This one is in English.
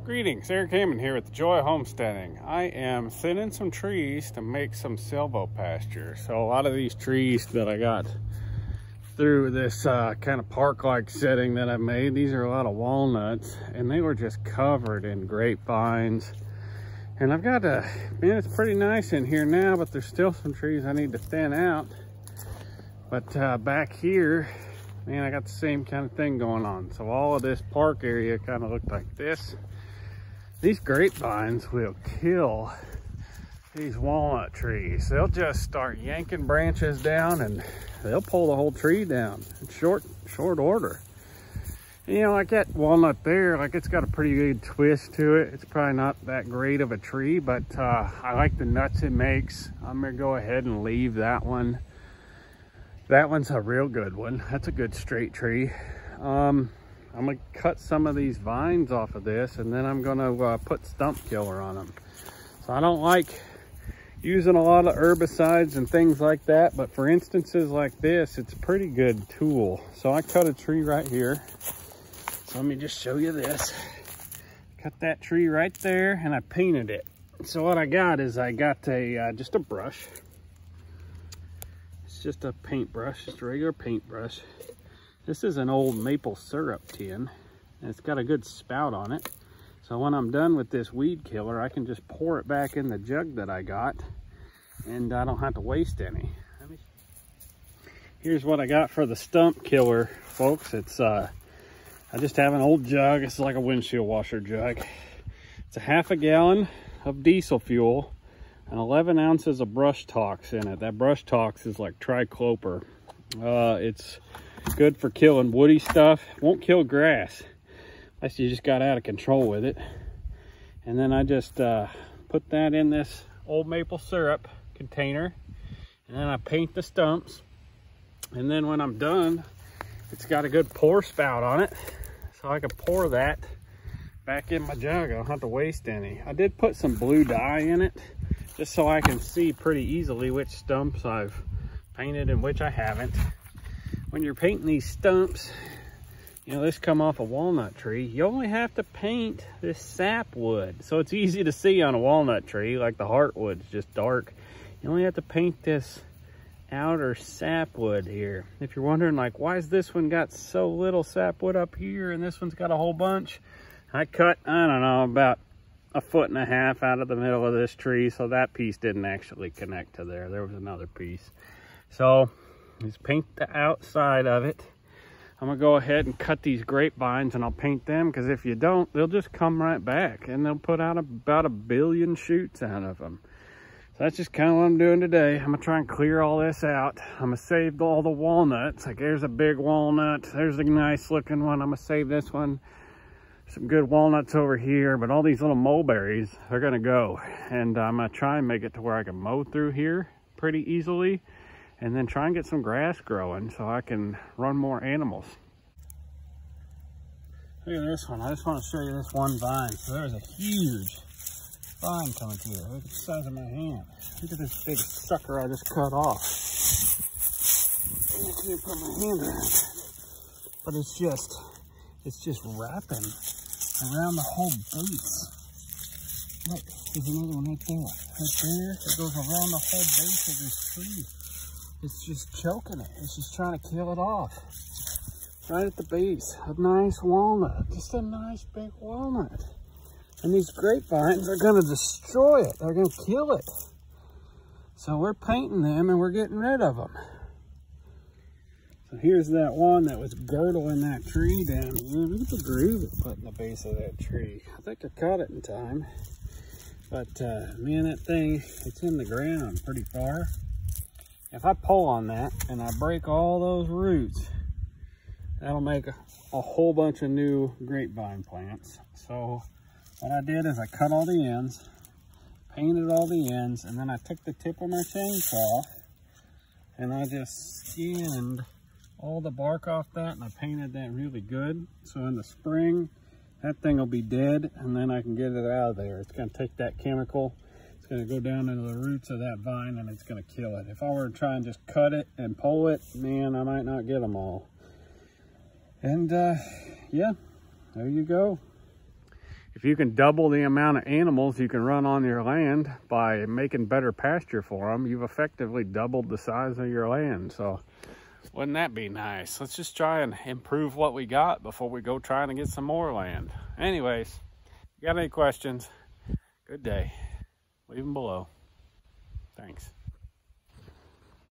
Greetings, Eric Heyman here with the Joy of Homesteading. I am thinning some trees to make some silvopasture. So a lot of these trees that I got through this kind of park-like setting that I made, these are a lot of walnuts, and they were just covered in grapevines. And I've got man, it's pretty nice in here now, but there's still some trees I need to thin out. But back here, man, I got the same kind of thing going on. So all of this park area kind of looked like this. These grapevines will kill these walnut trees. They'll just start yanking branches down and they'll pull the whole tree down in short order. You know, like that walnut there, like it's got a pretty good twist to it. It's probably not that great of a tree, but I like the nuts it makes. I'm gonna go ahead and leave that one. That one's a real good one. That's a good straight tree. I'm gonna cut some of these vines off of this, and then I'm gonna put stump killer on them. So I don't like using a lot of herbicides and things like that, but for instances like this, it's a pretty good tool. So I cut a tree right here. So let me just show you this. Cut that tree right there, and I painted it. So what I got is I got just a brush. It's just a paintbrush, just a regular paintbrush. This is an old maple syrup tin, and it's got a good spout on it. So when I'm done with this weed killer, I can just pour it back in the jug that I got, and I don't have to waste any. Here's what I got for the stump killer, folks. It's I just have an old jug. It's like a windshield washer jug. It's a half a gallon of diesel fuel and 11 ounces of brush tox in it. That brush tox is like tricloper. It's good for killing woody stuff. Won't kill grass unless you just got out of control with it. And then I just put that in this old maple syrup container, and then I paint the stumps. And then when I'm done, it's got a good pour spout on it, so I can pour that back in my jug. I don't have to waste any. I did put some blue dye in it just so I can see pretty easily which stumps I've painted and which I haven't. When you're painting these stumps, you know, this come off a walnut tree, you only have to paint this sapwood. So it's easy to see on a walnut tree, like the heartwood's just dark. You only have to paint this outer sapwood here. If you're wondering, like, why is this one got so little sapwood up here and this one's got a whole bunch? I cut, I don't know, about 1.5 feet out of the middle of this tree, so that piece didn't actually connect to there. There was another piece. So just paint the outside of it. I'm gonna go ahead and cut these grapevines and I'll paint them, because if you don't, they'll just come right back and they'll put out about 1 billion shoots out of them. So that's just kind of what I'm doing today. I'm gonna try and clear all this out. I'm gonna save all the walnuts. Like, there's a big walnut, there's a nice looking one. I'm gonna save this one. Some good walnuts over here, but all these little mulberries are gonna go. And I'm gonna try and make it to where I can mow through here pretty easily, and then try and get some grass growing so I can run more animals. Look at this one. I just want to show you this one vine. So there's a huge vine coming through. Look at the size of my hand. Look at this big sucker I just cut off. I can't put my hand around it. But it's just wrapping around the whole base. Look, there's another one right there. Right there. It goes around the whole base of this tree. It's just choking it. It's just trying to kill it off. Right at the base. A nice walnut. Just a nice big walnut. And these grapevines are going to destroy it. They're going to kill it. So we're painting them and we're getting rid of them. So here's that one that was girdling that tree down here. Look at the groove it put in the base of that tree. I think I caught it in time. But man, that thing, it's in the ground pretty far. If I pull on that and I break all those roots, that'll make a whole bunch of new grapevine plants. So what I did is I cut all the ends, painted all the ends, and then I took the tip of my chainsaw and I just skinned all the bark off that, and I painted that really good. So in the spring, that thing will be dead, and then I can get it out of there. It's gonna take that chemical, it's gonna go down into the roots of that vine, and it's gonna kill it. If I were to try and just cut it and pull it, man, I might not get them all. And yeah, there you go. if you can double the amount of animals you can run on your land by making better pasture for them, you've effectively doubled the size of your land. So wouldn't that be nice? Let's just try and improve what we got before we go trying to get some more land. Anyways, if you got any questions, good day. Leave them below. Thanks.